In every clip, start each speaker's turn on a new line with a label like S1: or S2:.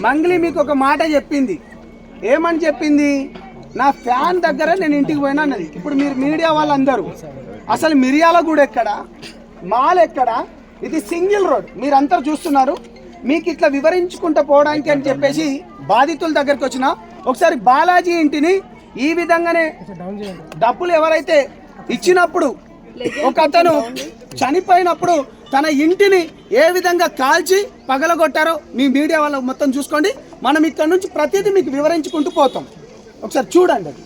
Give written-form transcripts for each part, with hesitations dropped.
S1: మంగ్లీ మీకు ఒక మాట చెప్పింది. ఏమని చెప్పింది? నా ఫ్యాన్ దగ్గర నేను ఇంటికి పోయినా అన్నది. ఇప్పుడు మీరు మీడియా వాళ్ళందరూ అసలు మిర్యాలగూడ ఎక్కడ, మాల్ ఎక్కడ, ఇది సింగిల్ రోడ్ మీరంతా చూస్తున్నారు. మీకు ఇట్లా వివరించుకుంటూ పోవడానికి అని చెప్పేసి బాధితుల దగ్గరికి వచ్చిన ఒకసారి బాలాజీ ఇంటిని ఈ విధంగానే డబ్బులు ఎవరైతే ఇచ్చినప్పుడు ఒక అతను చనిపోయినప్పుడు తన ఇంటిని ఏ విధంగా కాల్చి పగలగొట్టారో మీ మీడియా వాళ్ళు మొత్తం చూసుకోండి. మనం ఇక్కడ నుంచి ప్రతిదీ మీకు వివరించుకుంటూ పోతాం. ఒకసారి చూడండి. అది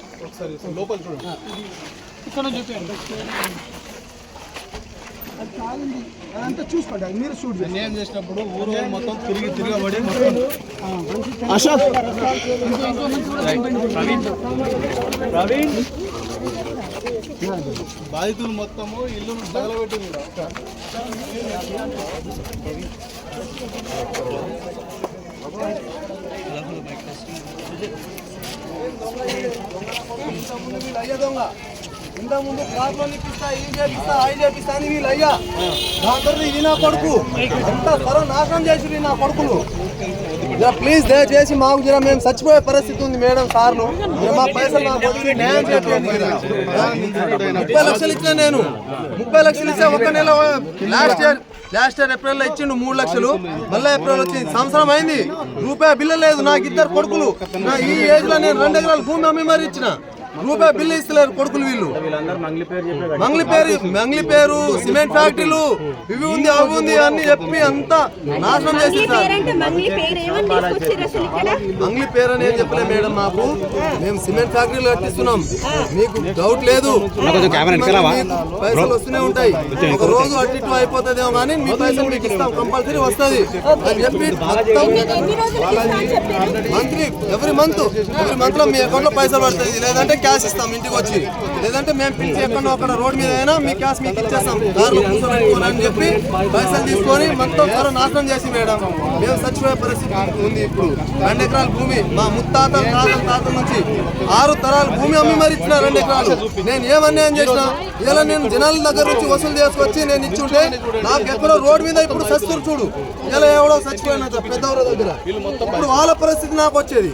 S1: అదంతా చూసుకోండి. అది మీరు షూట్ చేసినప్పుడు ఊరు మొత్తం తిరగబడి అశోక్ బాధితులు మొత్తము ఇల్లు తగలబెట్టింది. ఇంతకుముందు కార్లో ఇప్పిస్తా, ఈ చేపిస్తా, అవి చేపిస్తా అని వీళ్ళు అయ్యా దాంతో ఇది నా కొడుకు ఎంత త్వర నాశనం చేసి నా కొడుకులు. ప్లీజ్ దయచేసి మాకు జర మేము చచ్చిపోయే పరిస్థితి ఉంది మేడం. సార్లు మా పైసలు మా బతుకు న్యాయం చేయండి. 30 లక్షలు ఇచ్చిన నేను, 30 లక్షలు ఇచ్చా. ఒక నెల లాస్ట్ ఇయర్ ఏప్రిల్ లో ఇచ్చిండు 3 లక్షలు. మళ్ళీ ఏప్రిల్ వచ్చింది, సంవత్సరం అయింది. రూపాయి బిల్లు లేదు. నాకు 2 కొడుకులు. ఈ ఏజ్ లో నేను 2 ఎకరాల భూమి అమ్మి మరి ఇచ్చిన. రూపాయి బిల్లు ఇస్తలేరు కొడుకులు వీళ్ళు. మంగ్లీ పేరు, సిమెంట్ ఫ్యాక్టరీలు ఇవి ఉంది, అవి ఉంది అని చెప్పి అంతా నాశనం చేసి. మంగ్లీ పేరు అని ఏం చెప్పలే మేడం. మాకు మేము సిమెంట్ ఫ్యాక్టరీలు కట్టిస్తున్నాం. మీకు డౌట్ లేదు, పైసలు వస్తూనే ఉంటాయి. ఒక రోజు అటు ఇటు అయిపోతుందేమో కానీ మీ పైసలు మీకు ఇస్తాం, కంపల్సరీ వస్తుంది అని చెప్పి ఎవ్రీ మంత్ లో మీ అకౌంట్ లో పైసలు పడుతుంది. లేదంటే క్యాష్ ఇస్తాం ఇంటికి వచ్చి, లేదంటే మేము పిలిచి ఎక్కడో అక్కడ రోడ్ మీద అయినా మీ క్యాష్ మీకు ఇచ్చేస్తాం. కార్లో కూర్చోబెట్టుకోని చెప్పి పైసలు తీసుకొని మొత్తం త్వర నాశనం చేసి మేడం మేము చచ్చిపోయే పరిస్థితి ఉంది. ఇప్పుడు 2 ఎకరాల భూమి మా ముత్తాతల తాతల నుంచి 6 తరాల భూమి అమ్మి మరి ఇచ్చిన 2 ఎకరాలు. నేను ఏమన్యాయం చేసిన? ఇలా నేను జనాల దగ్గర నుంచి వసూలు చేసుకొచ్చి నేను ఇచ్చుంటే నాకు ఎక్కడో రోడ్ మీద ఇప్పుడు సస్తురు చూడు, ఇలా ఎవడో చచ్చిపోయిన పెద్దవర దగ్గర. ఇప్పుడు వాళ్ళ పరిస్థితి నాకు వచ్చేది.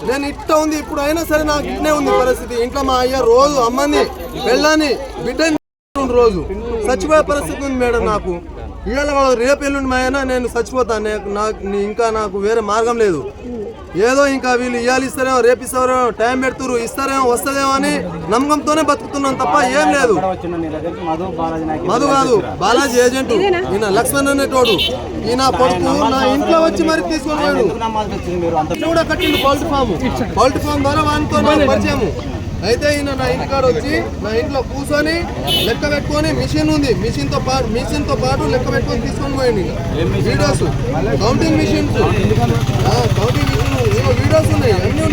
S1: నేను ఇట్ట ఉంది ఇప్పుడు, అయినా సరే నాకు ఇట్నే ఉంది పరిస్థితి. ఇంట్లో మా అయ్య రోజు అమ్మని పెళ్ళని బిడ్డని రోజు చచ్చిపోయే పరిస్థితి ఉంది మేడం. నాకు ఇవాళ రేపు ఎల్లుండి మా అయినా నేను చచ్చిపోతాను. ఇంకా నాకు వేరే మార్గం లేదు. ఏదో ఇంకా వీళ్ళు ఇవాళ ఇస్తారేమో, రేపు ఇస్తారేమో, టైం పెడుతురు, ఇస్తారేమో, వస్తుందేమో అని నమ్మకంతోనే బతుకుతున్నాం తప్ప ఏం లేదు. మధు కాదు, బాలాజీ ఏజెంట్. ఈయన లక్ష్మణ్ అనేటోడు. ఈయన కొడుకు నా ఇంట్లో వచ్చి మరి తీసుకొని కూడా కట్టిండు పౌల్ట్రీ ఫామ్ ద్వారా వానితో పరిచయము. అయితే ఈయన నా ఇంటికాడ వచ్చి నా ఇంట్లో కూర్చొని లెక్క పెట్టుకొని మిషన్ ఉంది, మిషన్ తో పాటు లెక్క పెట్టుకొని తీసుకొని పోయింది. వీడియోస్, కౌంటింగ్ మిషన్స్, వీడియోస్ ఉన్నాయి, అన్ని ఉన్నాయి.